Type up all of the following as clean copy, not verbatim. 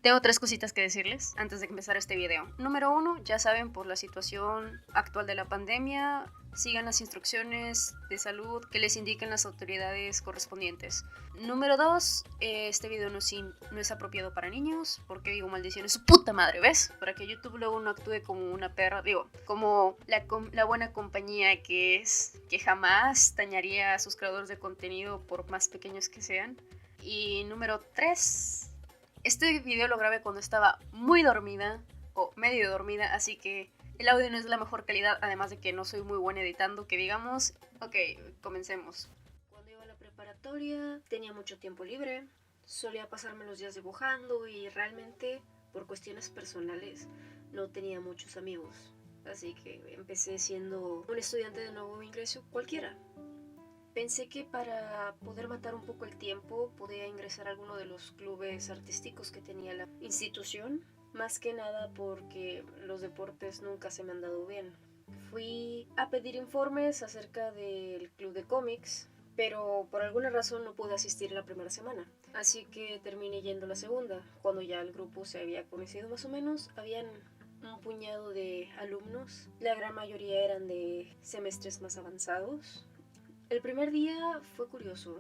Tengo 3 cositas que decirles antes de empezar este video. Número 1, ya saben, por la situación actual de la pandemia, sigan las instrucciones de salud que les indiquen las autoridades correspondientes. Número 2, este video no es apropiado para niños, porque digo maldiciones, su puta madre, ¿ves? Para que YouTube luego no actúe como una perra, digo, como la buena compañía que es, que jamás dañaría a sus creadores de contenido por más pequeños que sean. Y número 3, este video lo grabé cuando estaba muy dormida o medio dormida, así que el audio no es de la mejor calidad, además de que no soy muy buena editando, que digamos. Ok, comencemos. Cuando iba a la preparatoria tenía mucho tiempo libre, solía pasarme los días dibujando y realmente por cuestiones personales no tenía muchos amigos. Así que empecé siendo un estudiante de nuevo ingreso cualquiera. Pensé que para poder matar un poco el tiempo podía ingresar a alguno de los clubes artísticos que tenía la institución, más que nada porque los deportes nunca se me han dado bien. Fui a pedir informes acerca del club de cómics, pero por alguna razón no pude asistir la primera semana, así que terminé yendo la segunda. Cuando ya el grupo se había conocido más o menos, habían un puñado de alumnos, la gran mayoría eran de semestres más avanzados. El primer día fue curioso.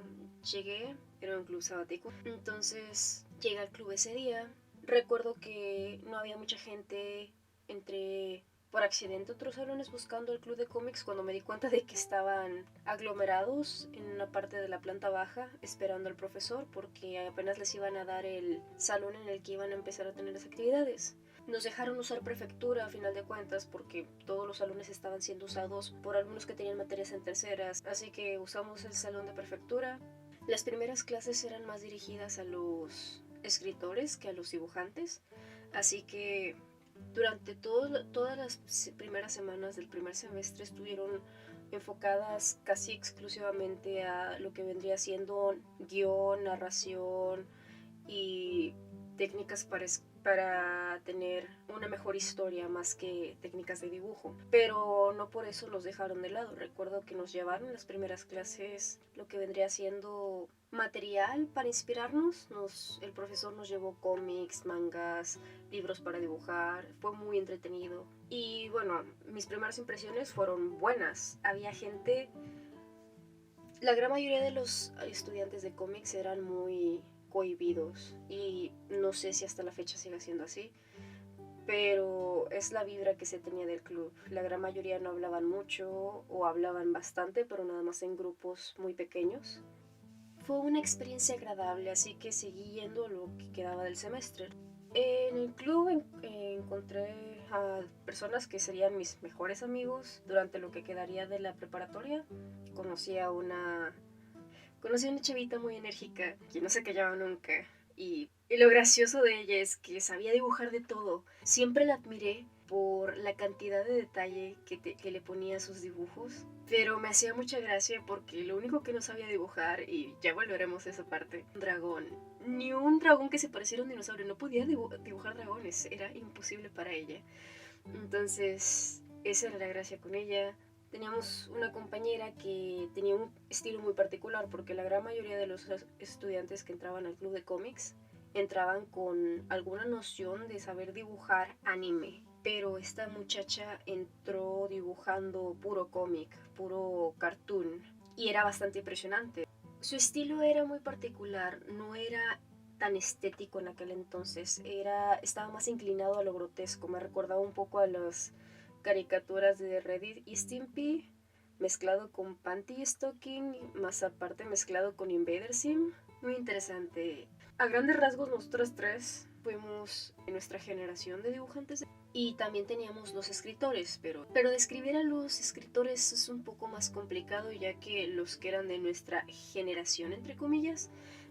Llegué, era un club sabático, entonces llegué al club ese día. Recuerdo que no había mucha gente. Entré por accidente a otros salones buscando el club de cómics cuando me di cuenta de que estaban aglomerados en una parte de la planta baja esperando al profesor porque apenas les iban a dar el salón en el que iban a empezar a tener las actividades. Nos dejaron usar prefectura a final de cuentas porque todos los salones estaban siendo usados por alumnos que tenían materias en terceras, así que usamos el salón de prefectura. Las primeras clases eran más dirigidas a los escritores que a los dibujantes, así que durante todas las primeras semanas del primer semestre estuvieron enfocadas casi exclusivamente a lo que vendría siendo guión, narración y técnicas para tener una mejor historia más que técnicas de dibujo. Pero no por eso los dejaron de lado. Recuerdo que nos llevaron en las primeras clases lo que vendría siendo material para inspirarnos. El profesor nos llevó cómics, mangas, libros para dibujar. Fue muy entretenido. Y bueno, mis primeras impresiones fueron buenas. Había gente... La gran mayoría de los estudiantes de cómics eran muy cohibidos y no sé si hasta la fecha sigue siendo así, pero es la vibra que se tenía del club. La gran mayoría no hablaban mucho o hablaban bastante, pero nada más en grupos muy pequeños. Fue una experiencia agradable, así que seguí yendo lo que quedaba del semestre. En el club encontré a personas que serían mis mejores amigos durante lo que quedaría de la preparatoria. Conocí a una chavita muy enérgica que no se callaba nunca. Y lo gracioso de ella es que sabía dibujar de todo. Siempre la admiré por la cantidad de detalle que le ponía a sus dibujos. Pero me hacía mucha gracia porque lo único que no sabía dibujar, y ya volveremos a esa parte, un dragón. Ni un dragón que se pareciera a un dinosaurio. No podía dibujar dragones. Era imposible para ella. Entonces, esa era la gracia con ella. Teníamos una compañera que tenía un estilo muy particular porque la gran mayoría de los estudiantes que entraban al club de cómics entraban con alguna noción de saber dibujar anime. Pero esta muchacha entró dibujando puro cómic, puro cartoon, y era bastante impresionante. Su estilo era muy particular, no era tan estético en aquel entonces, estaba más inclinado a lo grotesco, me recordaba un poco a las caricaturas de Reddit y Stimpy, mezclado con Panty Stocking, más aparte mezclado con Invader Sim. Muy interesante. A grandes rasgos, nosotros tres fuimos en nuestra generación de dibujantes. Y también teníamos los escritores, pero describir a los escritores es un poco más complicado, ya que los que eran de nuestra generación, entre comillas,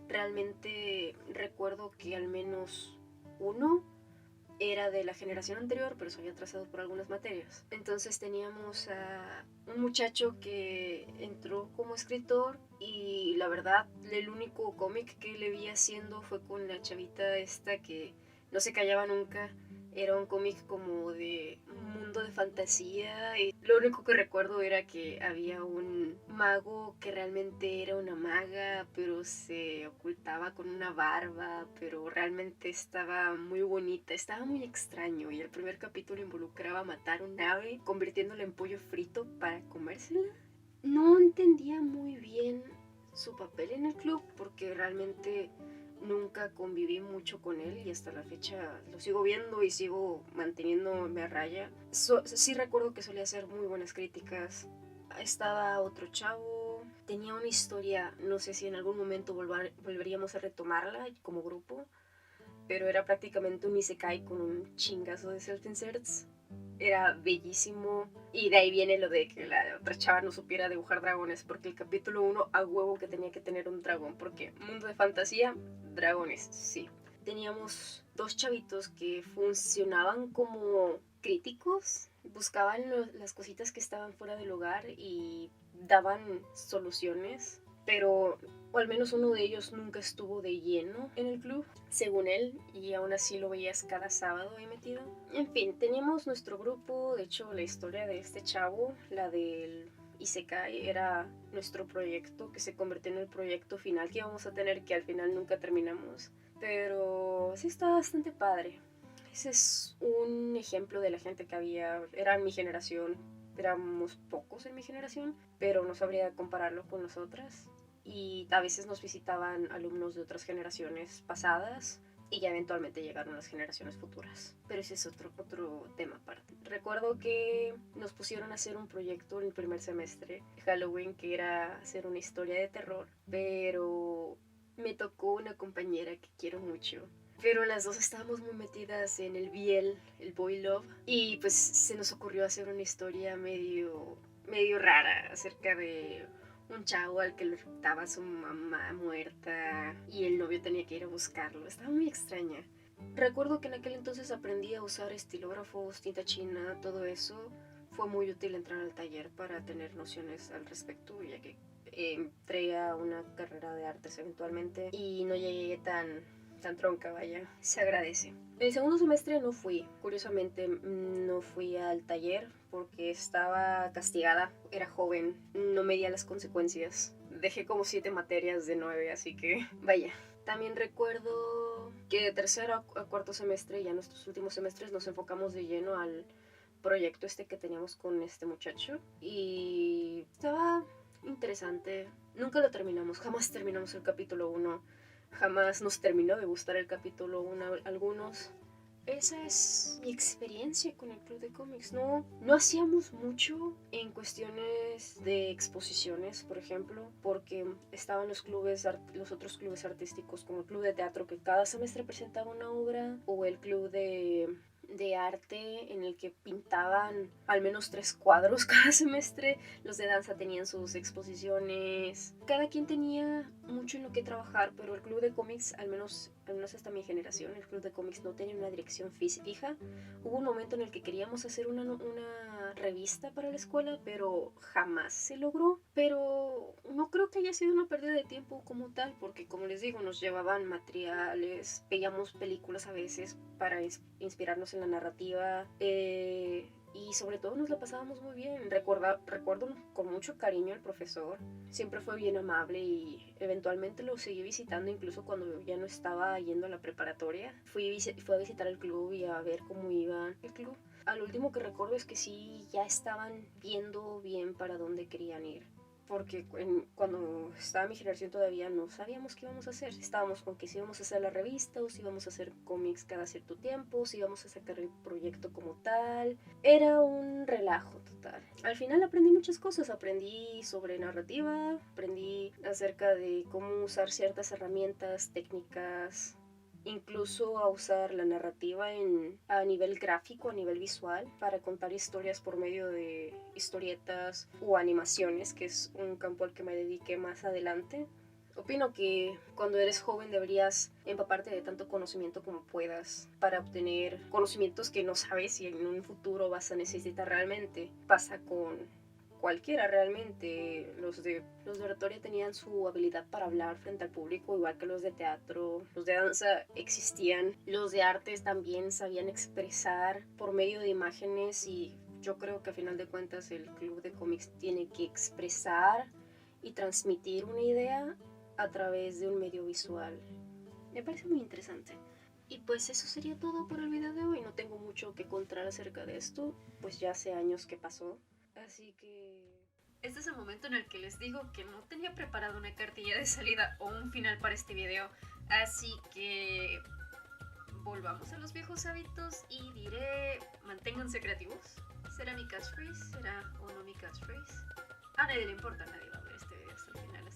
realmente recuerdo que al menos uno era de la generación anterior, pero se había atrasado por algunas materias. Entonces teníamos a un muchacho que entró como escritor y la verdad el único cómic que le vi haciendo fue con la chavita esta que no se callaba nunca. Era un cómic como de un mundo de fantasía y lo único que recuerdo era que había un mago que realmente era una maga, pero se ocultaba con una barba, pero realmente estaba muy bonita, estaba muy extraño y el primer capítulo involucraba matar un ave convirtiéndola en pollo frito para comérsela. No entendía muy bien su papel en el club porque realmente nunca conviví mucho con él y hasta la fecha lo sigo viendo y sigo manteniéndome a raya. Sí recuerdo que solía hacer muy buenas críticas. Estaba otro chavo, tenía una historia, no sé si en algún momento volveríamos a retomarla como grupo, pero era prácticamente un isekai con un chingazo de self-inserts. Era bellísimo. Y de ahí viene lo de que la otra chava no supiera dibujar dragones, porque el capítulo 1 a huevo que tenía que tener un dragón, porque mundo de fantasía, dragones, sí. Teníamos dos chavitos que funcionaban como críticos, buscaban las cositas que estaban fuera del lugar y daban soluciones, pero o al menos uno de ellos nunca estuvo de lleno en el club, según él, y aún así lo veías cada sábado ahí metido. En fin, teníamos nuestro grupo, de hecho la historia de este chavo, la del Isekai, era nuestro proyecto que se convirtió en el proyecto final que íbamos a tener, que al final nunca terminamos, pero sí está bastante padre. Ese es un ejemplo de la gente que había, era mi generación, éramos pocos en mi generación, pero no sabría compararlo con las otras. Y a veces nos visitaban alumnos de otras generaciones pasadas y ya eventualmente llegaron las generaciones futuras. Pero ese es otro tema aparte. Recuerdo que nos pusieron a hacer un proyecto en el primer semestre de Halloween que era hacer una historia de terror, pero me tocó una compañera que quiero mucho. Pero las dos estábamos muy metidas en el BL, el Boy Love, y pues se nos ocurrió hacer una historia medio rara acerca de un chavo al que le resultaba su mamá muerta y el novio tenía que ir a buscarlo. Estaba muy extraña. Recuerdo que en aquel entonces aprendí a usar estilógrafos, tinta china, todo eso. Fue muy útil entrar al taller para tener nociones al respecto, ya que entré a una carrera de artes eventualmente y no llegué tan tronca, vaya. Se agradece. El segundo semestre no fui, curiosamente no fui al taller porque estaba castigada, era joven, no medía las consecuencias. Dejé como 7 materias de 9, así que vaya. También recuerdo que de tercero a cuarto semestre, ya nuestros últimos semestres, nos enfocamos de lleno al proyecto este que teníamos con este muchacho y estaba interesante. Nunca lo terminamos, jamás terminamos el capítulo 1. Jamás nos terminó de gustar el capítulo 1 a algunos. Esa es mi experiencia con el club de cómics. No hacíamos mucho en cuestiones de exposiciones, por ejemplo, porque estaban los otros clubes artísticos, como el club de teatro que cada semestre presentaba una obra, o el club de arte en el que pintaban al menos 3 cuadros cada semestre. Los de danza tenían sus exposiciones. Cada quien tenía mucho en lo que trabajar, pero el club de cómics, al menos hasta mi generación, el club de cómics no tenía una dirección fija. Hubo un momento en el que queríamos hacer una revista para la escuela, pero jamás se logró. Pero no creo que haya sido una pérdida de tiempo como tal, porque como les digo, nos llevaban materiales, veíamos películas a veces para inspirarnos en la narrativa, y sobre todo nos la pasábamos muy bien. Recuerdo con mucho cariño al profesor, siempre fue bien amable y eventualmente lo seguí visitando incluso cuando ya no estaba yendo a la preparatoria. Fui a visitar el club y a ver cómo iba el club. Al último que recuerdo es que sí, ya estaban viendo bien para dónde querían ir, porque cuando estaba mi generación todavía no sabíamos qué íbamos a hacer. Estábamos con que si íbamos a hacer la revista o si íbamos a hacer cómics cada cierto tiempo, si íbamos a sacar el proyecto como tal. Era un relajo total. Al final aprendí muchas cosas. Aprendí sobre narrativa, aprendí acerca de cómo usar ciertas herramientas, técnicas, incluso a usar la narrativa a nivel gráfico, a nivel visual, para contar historias por medio de historietas o animaciones, que es un campo al que me dediqué más adelante. Opino que cuando eres joven deberías empaparte de tanto conocimiento como puedas para obtener conocimientos que no sabes si en un futuro vas a necesitar realmente. Pasa con cualquiera realmente. Los de oratoria tenían su habilidad para hablar frente al público, igual que los de teatro. Los de danza existían. Los de artes también sabían expresar por medio de imágenes, y yo creo que a final de cuentas el club de cómics tiene que expresar y transmitir una idea a través de un medio visual. Me parece muy interesante. Y pues eso sería todo por el video de hoy. No tengo mucho que contar acerca de esto, pues ya hace años que pasó. Así que... este es el momento en el que les digo que no tenía preparado una cartilla de salida o un final para este video. Así que... volvamos a los viejos hábitos y diré... manténganse creativos. ¿Será mi catchphrase? ¿Será o no mi catchphrase? A nadie le importa, nadie va a ver este video hasta el final.